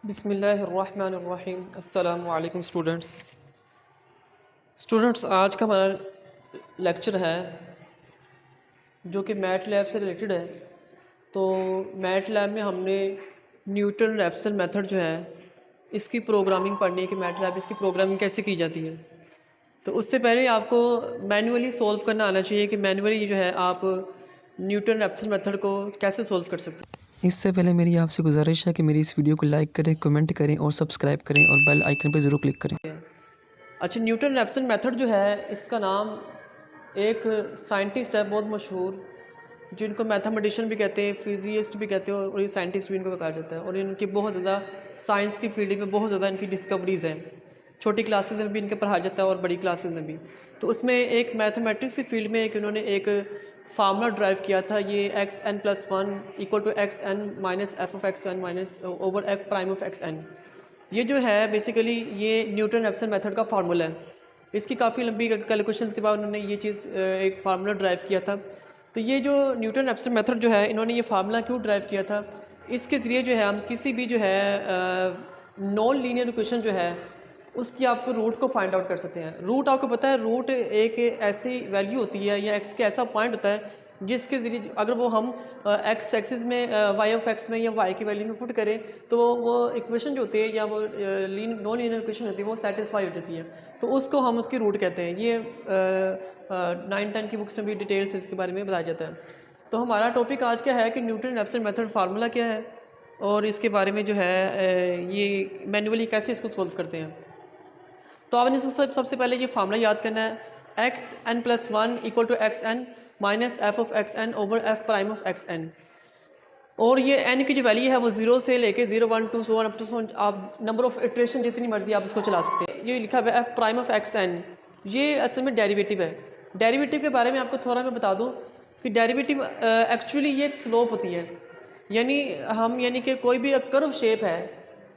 बिस्मिल्लाहिर्रहमानिर्रहीम। अस्सलामु अलैकुम स्टूडेंट्स, आज का हमारा लेक्चर है जो कि मैट लैब से रिलेटेड है। तो मैट लैब में हमने न्यूटन रैप्सन मेथड जो है इसकी प्रोग्रामिंग पढ़नी है कि मैट लैब इसकी प्रोग्रामिंग कैसे की जाती है। तो उससे पहले आपको मैनुअली सॉल्व करना आना चाहिए कि मैनुअली जो है आप न्यूटन रैप्सन मेथड को कैसे सॉल्व कर सकते हैं। इससे पहले मेरी आपसे गुजारिश है कि मेरी इस वीडियो को लाइक करें, कमेंट करें और सब्सक्राइब करें और बेल आइकन पर ज़रूर क्लिक करें। अच्छा, न्यूटन रैप्सन मेथड जो है इसका नाम एक साइंटिस्ट है बहुत मशहूर, जिनको मैथमेटिशियन भी कहते हैं, फिजिसिस्ट भी कहते हैं और ये साइंटिस्ट भी इनको कहा जाता है। और इनकी बहुत ज़्यादा साइंस की फील्ड में बहुत ज़्यादा इनकी डिस्कवरीज़ हैं। छोटी क्लासेस में भी इनके पढ़ाया जाता है और बड़ी क्लासेस में भी। तो उसमें एक मैथमेटिक्स की फील्ड में एक इन्होंने एक फार्मूला ड्राइव किया था, ये xn+1 equal to xn minus f of x n minus over x prime of x n. ये जो है बेसिकली ये न्यूटन रैप्सन मेथड का फार्मूला है। इसकी काफ़ी लंबी कैलकुलेशंस के बाद उन्होंने ये चीज़ एक फार्मूला ड्राइव किया था। तो ये जो न्यूटन रैप्सन मेथड जो है इन्होंने ये फार्मूला क्यों ड्राइव किया था, इसके ज़रिए जो है हम किसी भी जो है नॉन लीनियर इक्वेशन जो है उसकी आपको रूट को फाइंड आउट कर सकते हैं। रूट आपको पता है, रूट एक ऐसी वैल्यू होती है या एक्स के ऐसा पॉइंट होता है जिसके ज़रिए अगर वो हम एक्स एक्सिस में वाई ऑफ एक्स में या वाई की वैल्यू में पुट करें तो वो इक्वेशन जो होती है या वो नॉन लीनियर इक्वेशन होती है वो सेटिस्फाई हो जाती है। तो उसको हम उसकी रूट कहते हैं। ये 9-10 की बुक्स में भी डिटेल्स इसके बारे में बताया जाता है। तो हमारा टॉपिक आज क्या है कि न्यूटन रैप्सन मेथड फार्मूला क्या है और इसके बारे में जो है ये मैन्युअली कैसे इसको सॉल्व करते हैं। तो आपने सबसे पहले ये फार्मूला याद करना है, xn+1 equal to xn minus f of x n over f prime of x n. और ये n की जो वैल्यू है वो 0 से लेके 0 1 2 so on अप टू आप नंबर ऑफ इटरेशन जितनी मर्जी आप इसको चला सकते हैं। ये लिखा हुआ है f prime of x n, ये असल में डेरिवेटिव है। डेरिवेटिव के बारे में आपको थोड़ा मैं बता दूं कि डेरिवेटिव एक्चुअली ये एक स्लोप होती है। यानी कि कोई भी एक कर्व शेप है,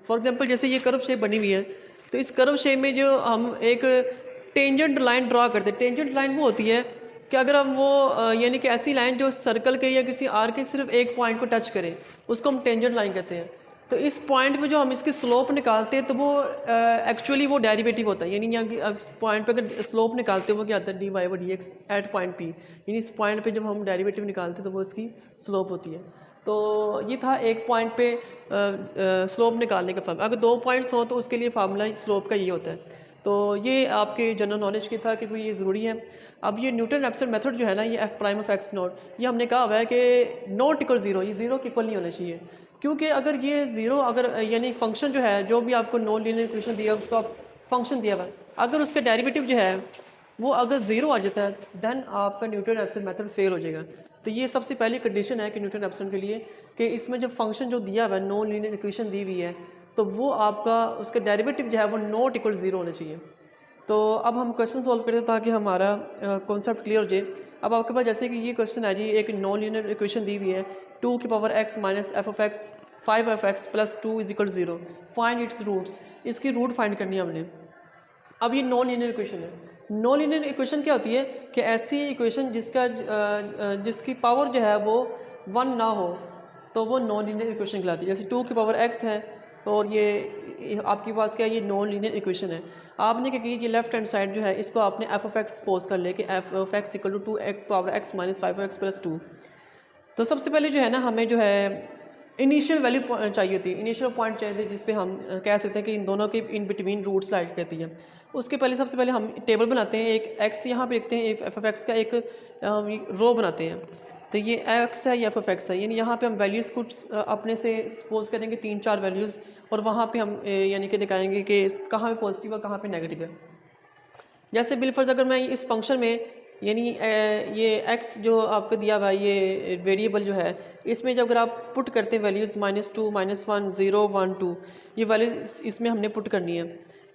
फॉर एग्जांपल जैसे ये कर्व शेप बनी हुई है, तो इस कर्व शेप में जो हम एक टेंजेंट लाइन ड्रा करते हैं, टेंजेंट लाइन वो होती है कि अगर हम वो यानी कि ऐसी लाइन जो सर्कल के या किसी आर के सिर्फ एक पॉइंट को टच करे उसको हम टेंजेंट लाइन कहते हैं। तो इस पॉइंट पे जो हम इसकी स्लोप निकालते हैं तो वो एक्चुअली वो डेरिवेटिव होता है। यानी यहाँ की इस पॉइंट पे अगर स्लोप निकालते हैं वो क्या आता है, dy/dx एट पॉइंट पी। यानी इस पॉइंट पे जब हम डेरिवेटिव निकालते हैं तो वो इसकी स्लोप होती है। तो ये था एक पॉइंट पे स्लोप निकालने का फार्मूला। अगर 2 पॉइंट्स हो तो उसके लिए फार्मूला स्लोप का ये होता है। तो ये आपके जनरल नॉलेज की था कि कोई ये ज़रूरी है। अब ये न्यूटन रैप्सन मेथड जो है ना, ये F prime of x not, ये हमने कहा हुआ है कि नॉट इक्वल ज़ीरो, ये ज़ीरो के इक्वल नहीं होना चाहिए। क्योंकि अगर ये ज़ीरो अगर यानी फंक्शन जो है जो भी आपको नॉन लीनियर इक्वेशन दिया उसको आप फंक्शन दिया हुआ है, अगर उसका डेरिवेटिव जो है वो अगर ज़ीरो आ जाता है दैन आपका न्यूटन रैप्सन मेथड फेल हो जाएगा। तो ये सबसे पहली कंडीशन है कि न्यूटन रैप्सन के लिए कि इसमें जो फंक्शन जो दिया हुआ है नॉन लीनियर इक्वेशन दी हुई है तो वो आपका उसका डेरिवेटिव जो है वो नॉट इक्वल ज़ीरो होना चाहिए। तो अब हम क्वेश्चन सॉल्व करते हैं ताकि हमारा कॉन्सेप्ट क्लियर हो जाए। अब आपके पास जैसे कि ये क्वेश्चन है जी, एक नॉन लीनियर इक्वेशन दी हुई है 2 की power x minus f of x 5 f x plus 2 is equal 0, find its roots. इसकी रूट फाइंड करनी है हमने। अब ये नॉन लीनियर इक्वेशन है। नॉन लीनियर इक्वेशन क्या होती है कि ऐसी इक्वेशन जिसकी पावर जो है वो 1 ना हो तो वो नॉन लीनियर इक्वेशन कहलाती है। जैसे 2 की पावर x है और ये आपके पास क्या है, ये नॉन लीनियर इक्वेशन है। आपने क्या किया, ये लेफ्ट हैंड साइड जो है इसको आपने एफ ऑफ एक्स सपोज कर ले कि f of x equal to 2 power x minus 5 x plus 2। तो सबसे पहले जो है ना हमें जो है इनिशियल वैल्यू चाहिए थी, इनिशियल पॉइंट चाहिए थे जिस पे हम कह सकते हैं कि इन दोनों के इन बिटवीन रूट्स लाइट कहती है। उसके पहले सबसे पहले हम टेबल बनाते हैं, एक एक्स यहाँ पे लिखते हैं, एक एफ ऑफ एक्स का एक रो बनाते हैं। तो ये एक्स है, ये एफ ऑफ एक्स है, यानी यहाँ पे हम वैल्यूज़ कुछ अपने से सपोज करेंगे 3-4 वैल्यूज़ और वहाँ पे हम यानी कि दिखाएंगे कि कहाँ पे पॉजिटिव है कहाँ पे नेगेटिव है। जैसे बिलफर्ज अगर मैं इस फंक्शन में यानी ये x जो आपको दिया हुआ है ये वेरिएबल जो है, इसमें जब अगर आप पुट करते हैं वैल्यूज़ -2 -1 0 1 2, ये वैल्यूज इसमें हमने पुट करनी है।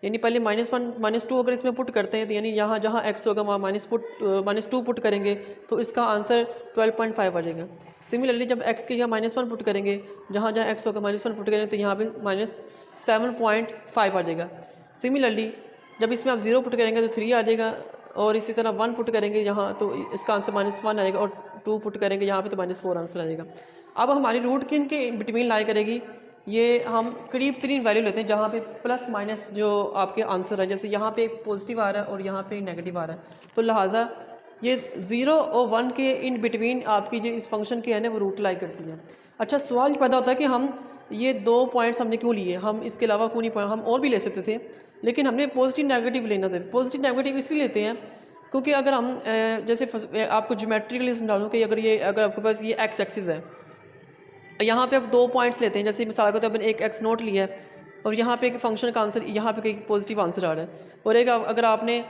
यानी पहले -1 -2 अगर इसमें पुट करते हैं तो यानी यहाँ जहाँ x होगा वहाँ -2 पुट करेंगे तो इसका आंसर 12.5 आ जाएगा। सिमिलरली जब x के यहाँ -1 पुट करेंगे, जहाँ जहाँ x होगा -1 पुट करेंगे तो यहाँ पे -7.5 आ जाएगा। सिमिलरली जब इसमें आप 0 पुट करेंगे तो 3 आ जाएगा और इसी तरह 1 पुट करेंगे यहाँ तो इसका आंसर -1 आएगा और 2 पुट करेंगे यहाँ पे तो -4 आंसर आएगा। अब हमारी रूट किन के बिटवीन लाई करेगी, ये हम करीब तरीन वैल्यू लेते हैं जहाँ पे प्लस माइनस जो आपके आंसर है, जैसे यहाँ पे एक पॉजिटिव आ रहा है और यहाँ पे नेगेटिव आ रहा है, तो लिहाजा ये 0 और 1 के इन बिटवीन आपकी जो इस फंक्शन की है ना वो रूट लाई करती है। अच्छा, सवाल पैदा होता है कि हम ये 2 पॉइंट्स हमने क्यों लिए, हम इसके अलावा क्यों नहीं पॉइंट, हम और भी ले सकते थे, लेकिन हमने पॉजिटिव नेगेटिव लेना था। पॉजिटिव नेगेटिव इसलिए लेते हैं क्योंकि अगर हम जैसे आपको ज्योमेट्रिकली समझा दूँ कि अगर आपके पास ये एक्स एक्सिस है, यहाँ पे आप 2 पॉइंट्स लेते हैं, जैसे मिसाल के तौर पर एक एक्स नोट लिया है और यहाँ पे एक फंक्शन का आंसर, यहाँ पे एक पॉजिटिव आंसर आ रहा है, और एक अगर आपने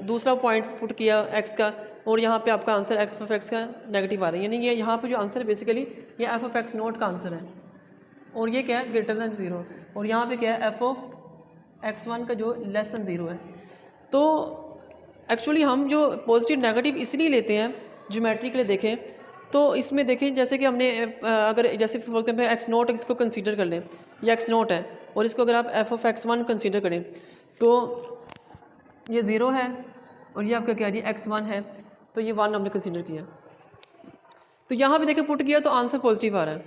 दूसरा पॉइंट पुट किया एक्स का और यहाँ पे आपका आंसर एफ ऑफ एक्स का नेगेटिव आ रहा है, यानी ये यहाँ पे जो आंसर है बेसिकली ये एफ ऑफ एक्स नोट का आंसर है, और ये क्या है ग्रेटर दैन 0, और यहाँ पे क्या है एफ ऑफ एक्स वन का जो लेस दैन 0 है। तो एक्चुअली हम जो पॉजिटिव नेगेटिव इसलिए लेते हैं ज्योमेट्री के लिए देखें तो इसमें देखें, जैसे कि हमने अगर जैसे फॉर एग्जाम्पल एक्स नोट इसको कंसीडर कर लें, ये एक्स नोट है और इसको अगर आप F of x one consider करें तो ये 0 है और ये आपका क्या है एक्स वन है, तो ये 1 हमने कंसीडर किया। तो यहाँ पे देखें पुट किया तो आंसर पॉजिटिव आ रहा है,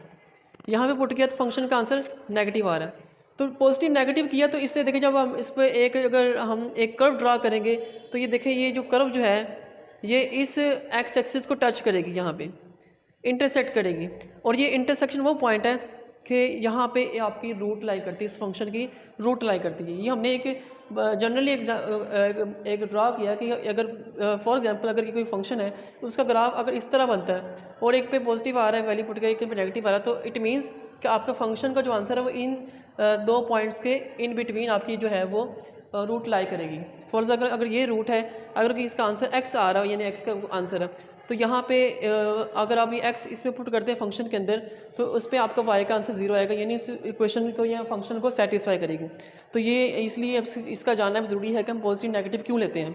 यहाँ पे पुट किया तो फंक्शन का आंसर नेगेटिव आ रहा है। तो पॉजिटिव नेगेटिव किया तो इससे देखें जब हम इस पर अगर हम एक कर्व ड्रा करेंगे तो ये देखें ये जो कर्व जो है ये इस एक्स एक्सिस को टच करेगी, यहाँ पे इंटरसेक्ट करेगी, और ये इंटरसेक्शन वो पॉइंट है कि यहाँ पे आपकी रूट लाई करती है, इस फंक्शन की रूट लाई करती है। ये हमने एक जनरली एक ड्रा किया कि अगर फॉर एग्जांपल अगर कोई फंक्शन है उसका ग्राफ अगर इस तरह बनता है और एक पे पॉजिटिव आ रहा है वैल्यू पुट किया, एक पे नेगेटिव आ रहा है, तो इट मीन्स कि आपका फंक्शन का जो आंसर है वो इन 2 पॉइंट्स के इन बिटवीन आपकी जो है वो रूट लाई करेगी। फॉर अगर ये रूट है, अगर कि इसका आंसर एक्स आ रहा है यानी एक्स का आंसर है, तो यहाँ पे अगर आप ये एक्स इसमें पुट करते हैं फंक्शन के अंदर तो उस पर आपका वाई का आंसर 0 आएगा, यानी इस इक्वेशन को या फंक्शन को सेटिस्फाई करेगी। तो ये इसलिए इसका जानना ज़रूरी है कि हम पॉजिटिव नेगेटिव क्यों लेते हैं।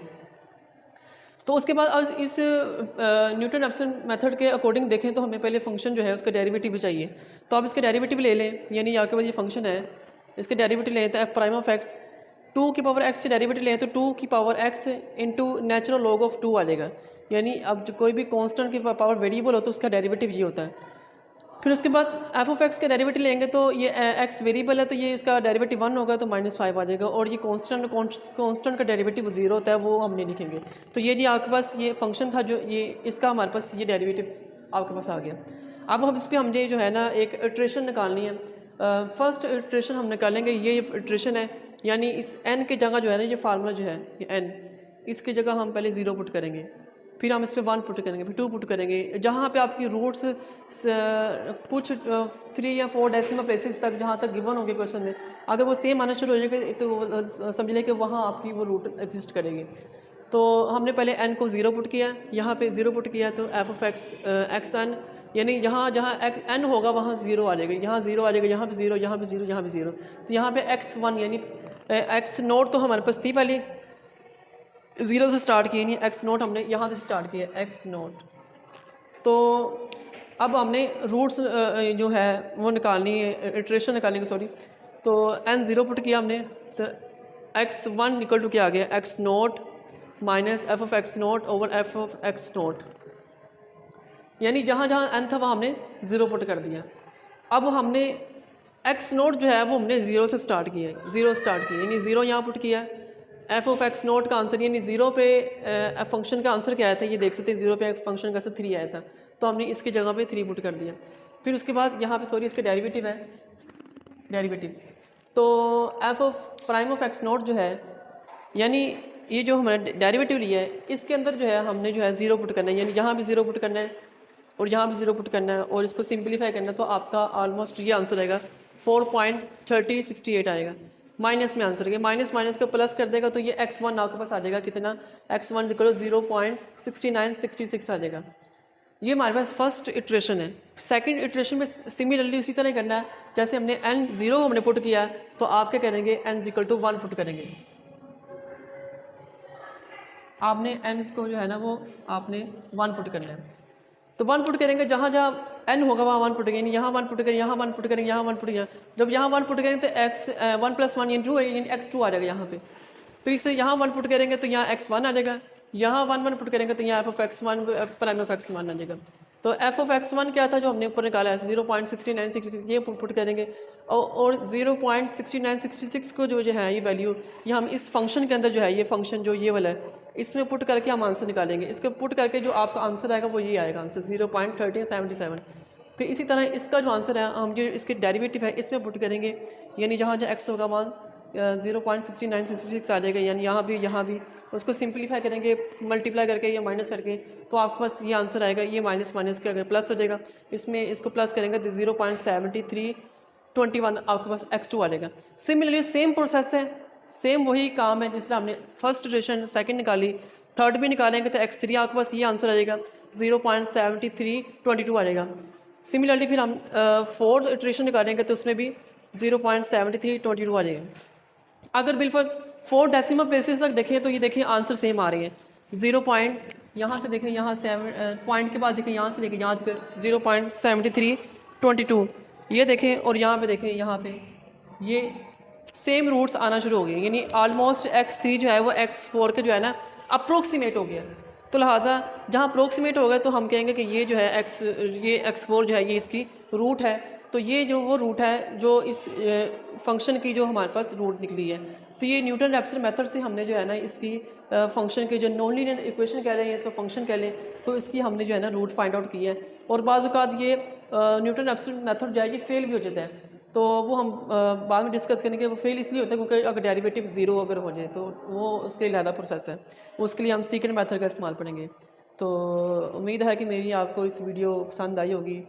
तो उसके बाद इस न्यूटन रेफसन मेथड के अकॉर्डिंग देखें तो हमें पहले फंक्शन जो है उसका डेरिवेटिव भी चाहिए, तो आप इसका डेरिवेटिव ले लें, यानी आपके पास ये फंक्शन है इसके डेरिवेटिव लें तो एफ प्राइम ऑफ एक्स 2 की पावर एक्स से डेरिवेटिव लें तो 2 की power x into natural log of 2 आ जाएगा, यानी अब जो कोई भी कांस्टेंट की पावर वेरिएबल हो तो उसका डेरिवेटिव ये होता है। फिर उसके बाद एफ ऑफ एक्स का डेरिवेटिव लेंगे तो ये एक्स वेरिएबल है तो ये इसका डेरिवेटिव 1 होगा तो -5 आ जाएगा, और ये कांस्टेंट का डेरिवेटिव 0 होता है वो हम नहीं लिखेंगे। तो ये जी आपके पास ये फंक्शन था जो ये इसका हमारे पास ये डेरिवेटिव आपके पास आ गया। अब हम इस पर हमने जो है ना एक इटरेशन निकालनी है। फर्स्ट इटरेशन हम निकालेंगे, ये इटरेशन है, यानी इस n की जगह जो है ना ये फार्मूला जो है ये n, इसकी जगह हम पहले 0 पुट करेंगे, फिर हम इस पर 1 पुट करेंगे, फिर 2 पुट करेंगे, जहाँ पे आपकी रूट्स कुछ 3 या 4 डेसिमल प्लेसेस तक जहाँ तक गिवन होंगे क्वेश्चन में, अगर वो सेम आना शुरू हो जाएगा तो समझ लें कि वहाँ आपकी वो रूट एग्जिस्ट करेगी। तो हमने पहले n को 0 पुट किया, यहाँ पे 0 पुट किया तो एफ ऑफ एक्स एन, यानी जहाँ n होगा वहाँ 0 आ जाएगा, यहाँ 0 आ जाएगा, यहाँ पे 0, यहाँ पे 0, यहाँ पे 0। तो यहाँ पे x1 यानी x नोट तो हमारे पास थी पहले 0 से स्टार्ट किए, नहीं एक्स नोट हमने यहाँ से स्टार्ट किया एक्स नोट। तो अब हमने रूट्स जो है वो निकालनी है, इटरेशन निकालेंगे सॉरी। तो n 0 पुट किया हमने तो x1 इक्वल टू क्या आ गया x note minus f of x note over F of x note, यानी जहाँ जहाँ n था वहाँ हमने 0 पुट कर दिया। अब हमने x नोट जो है वो हमने 0 से स्टार्ट किया है, 0 स्टार्ट किया यानी 0 यहाँ पुट किया है। एफ ऑफ एक्स नोट का आंसर यानी 0 पे फंक्शन का आंसर क्या आया था ये देख सकते हैं, 0 पे फंक्शन का आंसर 3 आया था, तो हमने इसकी जगह पे 3 पुट कर दिया। फिर उसके बाद यहाँ पे सॉरी इसका डेरिवेटिव है, डेरिवेटिव तो F of prime of x note जो है, यानी ये जो हमने डेरिवेटिव लिया है इसके अंदर जो है हमने जो है 0 पुट करना है, यानी यहाँ भी 0 पुट करना है और यहाँ भी 0 पुट करना है और इसको सिंप्लीफाई करना है, तो आपका ऑलमोस्ट ये आंसर आएगा 4.3068 आएगा। माइनस में आंसर है, माइनस माइनस को प्लस कर देगा तो ये x1 आपके पास आ जाएगा कितना, x1 इक्वल 0.6966 आ जाएगा। ये हमारे पास फर्स्ट इटरेशन है। सेकंड इटरेशन में सिमिलरली उसी तरह करना है, जैसे हमने n 0 हमने पुट किया तो आप क्या करेंगे n इक्वल टू 1 पुट करेंगे। आपने n को जो है ना वो आपने 1 पुट करना है, तो 1 पुट करेंगे, जहाँ जहाँ n होगा वहाँ 1 पुट करेंगे, यहाँ 1 पुट करेंगे, यहाँ 1 पुट करेंगे, यहाँ 1 पुट करेंगे। जब यहाँ 1 पुट करेंगे तो x 1 + 1 यानी 2 यानी x2 आ जाएगा यहाँ पे। फिर इससे यहाँ 1 पुट करेंगे तो यहाँ x1 आ जाएगा, यहाँ 1 1 पुट करेंगे तो यहाँ f of x1 prime of x1 आ जाएगा। तो एफ ऑफ एक्स वन क्या था जो हमने ऊपर निकाला है 0.6966, ये पुट करेंगे और 0.6966 को जो है ये वैल्यू ये हम इस फंक्शन के अंदर जो है ये फंक्शन जो ये वाला है इसमें पुट करके हम आंसर निकालेंगे। इसको पुट करके जो आपका आंसर आएगा वो ये आएगा आंसर 0.1377। फिर इसी तरह इसका जो आंसर है हम जो इसके डेरिवेटिव है इसमें पुट करेंगे, यानी जहाँ जो एक्स होगा वन 0.6966 आ जाएगा, यानी यहाँ भी उसको सिंपलीफाई करेंगे मल्टीप्लाई करके या माइनस करके तो आपके पास ये आंसर आएगा। ये माइनस माइनस के अगर प्लस हो जाएगा इसमें इसको प्लस करेंगे तो 0.7321 आपके पास x2 आ जाएगा। सिमिलरली सेम प्रोसेस है, सेम वही काम है जिससे हमने फर्स्ट इटरेशन सेकंड निकाली, थर्ड भी निकालेंगे तो x3 आपके पास ये आंसर आ जाएगा 0.7322 आ जाएगा। सिमिलरली फिर हम फोर्थ इटरेशन निकालेंगे तो उसमें भी 0.7322 आ जाएगा। अगर बिल्कुल 4 डेसिमल प्लेसेस तक देखें तो ये देखिए आंसर सेम आ रहे हैं। 0 पॉइंट यहाँ से देखें, यहाँ 7 पॉइंट के बाद देखें, यहाँ से देखें यहाँ तक 0.7322 ये देखें, और यहाँ पे देखें यहाँ पे ये सेम रूट्स आना शुरू हो गए, यानी ऑलमोस्ट x3 जो है वो x4 के जो है ना अप्रोक्सीमेट हो गया। तो लिहाजा जहाँ अप्रोक्सीमेट हो गया तो हम कहेंगे कि ये जो है ये x4 जो है ये इसकी रूट है। तो ये जो वो रूट है जो इस फंक्शन की जो हमारे पास रूट निकली है, तो ये न्यूटन रैप्सन मेथड से हमने जो है ना इसकी फंक्शन के जो नॉन लीनियर इक्वेशन कह लें या इसका फंक्शन कह लें तो इसकी हमने जो है ना रूट फाइंड आउट किया है। और बाज़ औक़ात ये न्यूटन रैप्सन मेथड जो है ये फेल भी हो जाता है, तो वो हम बाद में डिस्कस करेंगे। वो फेल इसलिए होता है क्योंकि अगर डेरिवेटिव ज़ीरो अगर हो जाए तो वो उसके लिए अलग प्रोसेस है, उसके लिए हम सेकंड मेथड का इस्तेमाल करेंगे। तो उम्मीद है कि मेरी आपको इस वीडियो पसंद आई होगी।